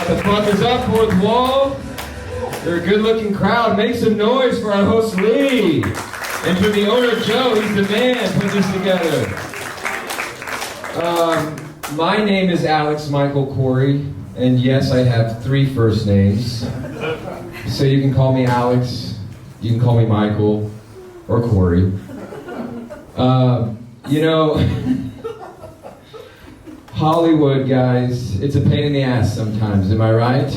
What the fuck is up, fourth wall? You're a good-looking crowd. Make some noise for our host Lee. And for the owner Joe, he's the man. Put this together. My name is Alex Michael Coury, and yes, I have 3 first names. So you can call me Alex, you can call me Michael, or Coury. You know, Hollywood, guys, it's a pain in the ass sometimes, am I right?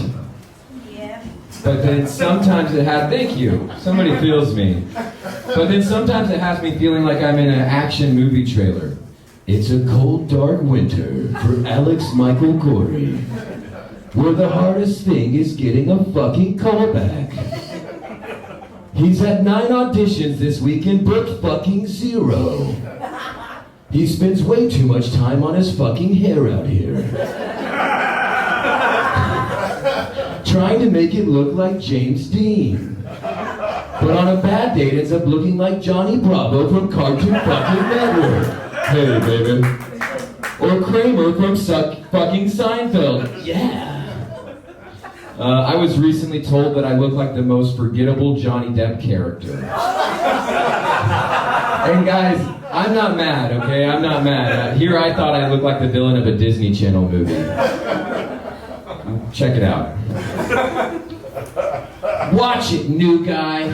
Yeah. But then sometimes it has, thank you, somebody feels me. But then sometimes it has me feeling like I'm in an action movie trailer. It's a cold, dark winter for Alex Michael Coury, where the hardest thing is getting a fucking callback. He's had 9 auditions this week and booked fucking 0. He spends way too much time on his fucking hair out here. Trying to make it look like James Dean. But on a bad day, it ends up looking like Johnny Bravo from Cartoon fucking Network. Hey, baby. Or Kramer from fucking Seinfeld. Yeah. I was recently told that I look like the most forgettable Johnny Depp character. And guys, I'm not mad, okay? I'm not mad. Here I thought I looked like the villain of a Disney Channel movie. Check it out. Watch it, new guy.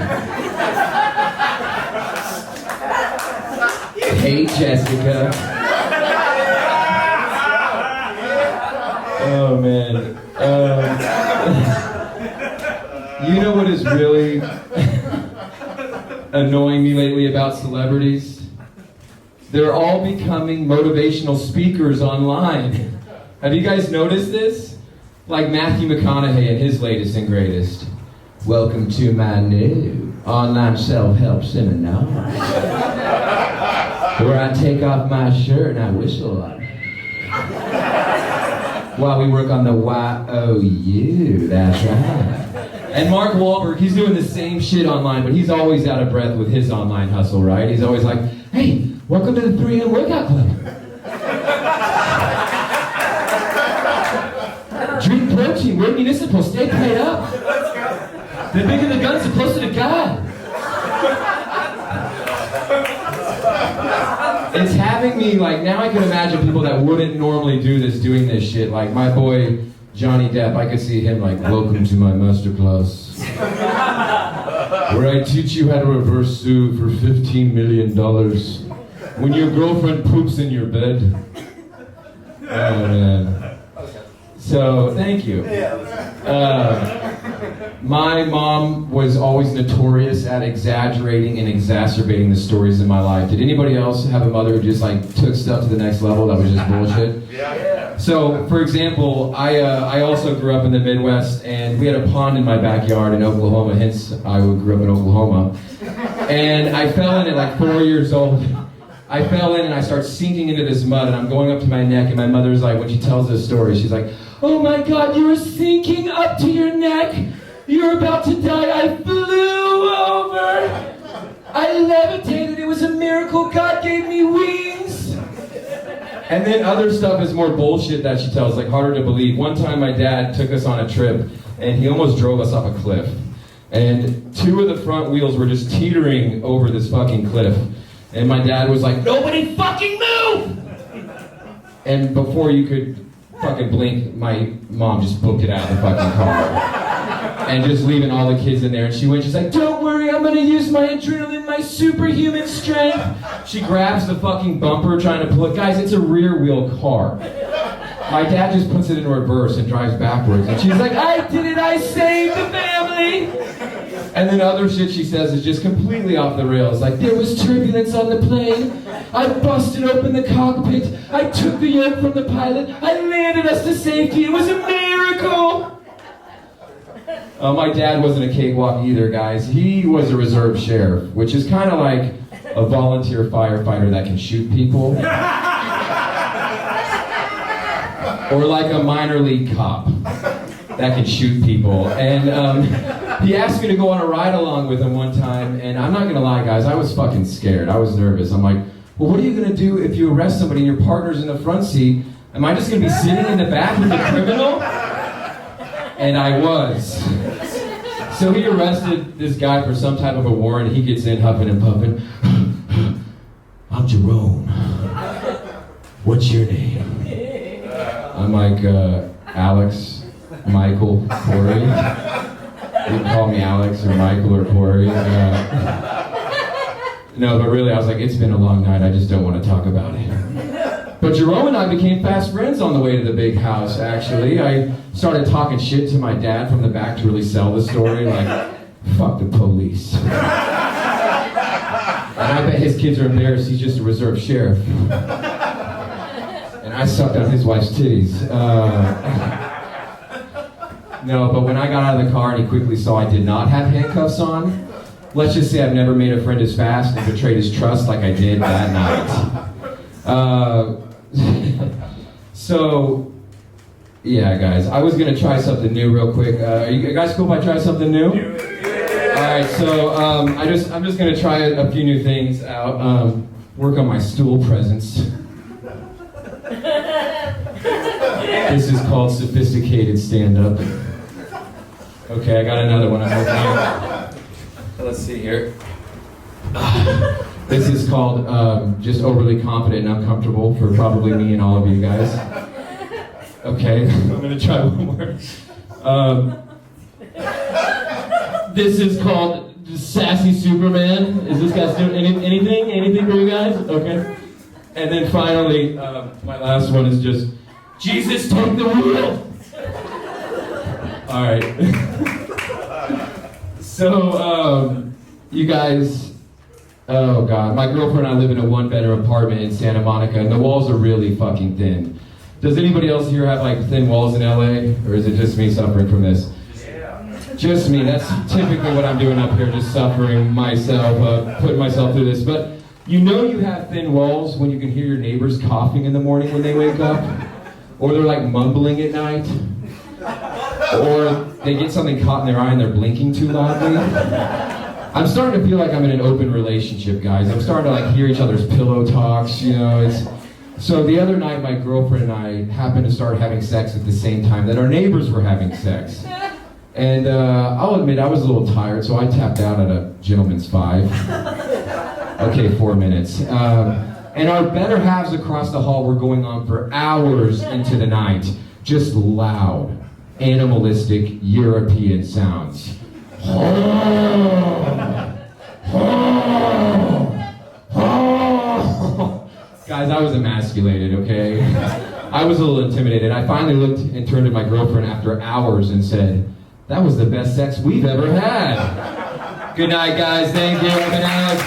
Hey, Jessica. Oh, man. You know what is really annoying me lately about celebrities? They're all becoming motivational speakers online. Have you guys noticed this? Like Matthew McConaughey in his latest and greatest. Welcome to my new online self-help seminar, where I take off my shirt and I whistle while we work on the Y-O-U, that's right. And Mark Wahlberg, he's doing the same shit online, but he's always out of breath with his online hustle, right? He's always like, hey, welcome to the 3M Workout Club. Drink protein, we're municipal, stay paid up. The bigger the guns, the closer to God. It's having me, like, now I can imagine people that wouldn't normally do this, doing this shit. Like my boy, Johnny Depp, I could see him like, welcome to my masterclass, where I teach you how to reverse sue for $15 million when your girlfriend poops in your bed. Oh, man. So, thank you. My mom was always notorious at exaggerating and exacerbating the stories in my life. Did anybody else have a mother who just like took stuff to the next level that was just bullshit? Yeah. So, for example, I also grew up in the Midwest, and we had a pond in my backyard in Oklahoma, hence I grew up in Oklahoma. And I fell in at like 4 years old. I fell in and I start sinking into this mud, and I'm going up to my neck, and my mother's like, when she tells this story, she's like, oh my God, you were sinking up to your neck. You're about to die. I flew over. I levitated. It was a miracle. God gave me wings. And then other stuff is more bullshit that she tells, like harder to believe. One time my dad took us on a trip, and he almost drove us off a cliff. And 2 of the front wheels were just teetering over this fucking cliff. And my dad was like, nobody fucking move! And before you could fucking blink, my mom just booked it out of the fucking car. And just leaving all the kids in there. And she went, she's like, don't worry, I'm gonna use my adrenaline, my superhuman strength. She grabs the fucking bumper trying to pull it. Guys, it's a rear wheel car. My dad just puts it in reverse and drives backwards. And she's like, I did it, I saved the family. And then other shit she says is just completely off the rails. Like, there was turbulence on the plane. I busted open the cockpit. I took the yoke from the pilot. I landed us to safety. It was a miracle. My dad wasn't a cakewalk either, guys. He was a reserve sheriff, which is kind of like a volunteer firefighter that can shoot people. Or like a minor league cop that can shoot people. And he asked me to go on a ride along with him one time, and I'm not gonna lie, guys, I was fucking scared. I was nervous. I'm like, well, what are you gonna do if you arrest somebody and your partner's in the front seat? Am I just gonna be sitting in the back with the criminal? And I was. So he arrested this guy for some type of a warrant. He gets in huffing and puffing. I'm Jerome. What's your name? I'm like, Alex, Michael, Coury. You can call me Alex or Michael or Coury. No, but really, I was like, it's been a long night. I just don't want to talk about it. But Jerome and I became fast friends on the way to the big house, actually. I started talking shit to my dad from the back to really sell the story, like, fuck the police. And I bet his kids are embarrassed. He's just a reserve sheriff. And I sucked on his wife's titties. No, but when I got out of the car and he quickly saw I did not have handcuffs on, let's just say I've never made a friend as fast and betrayed his trust like I did that night. So, yeah, guys, I was going to try something new real quick. Are you guys cool if I try something new? Alright, so I'm just going to try a few new things out. Work on my stool presence. This is called sophisticated stand-up. Okay, I got another one I'm working on. Let's see here. This is called just overly confident and uncomfortable for probably me and all of you guys. Okay, I'm gonna try one more. This is called Sassy Superman. Is this guy's doing anything? Anything for you guys? Okay. And then finally, my last one is just, Jesus, take the wheel! Alright. So, you guys, oh God, my girlfriend and I live in a one-bedroom apartment in Santa Monica, and the walls are really fucking thin. Does anybody else here have like thin walls in LA, or is it just me suffering from this? Yeah. Just me. That's typically what I'm doing up here, just suffering myself, putting myself through this. But you know you have thin walls when you can hear your neighbors coughing in the morning when they wake up, or they're like mumbling at night, or they get something caught in their eye and they're blinking too loudly. I'm starting to feel like I'm in an open relationship, guys. I'm starting to like hear each other's pillow talks, you know. So the other night, my girlfriend and I happened to start having sex at the same time that our neighbors were having sex. And I'll admit, I was a little tired, so I tapped out at a gentleman's 5. Okay, 4 minutes. And our better halves across the hall were going on for hours into the night. Just loud, animalistic European sounds. Guys, I was emasculated, okay? I was a little intimidated. I finally looked and turned to my girlfriend after hours and said, that was the best sex we've ever had. Good night, guys. Thank you. I've been Alex.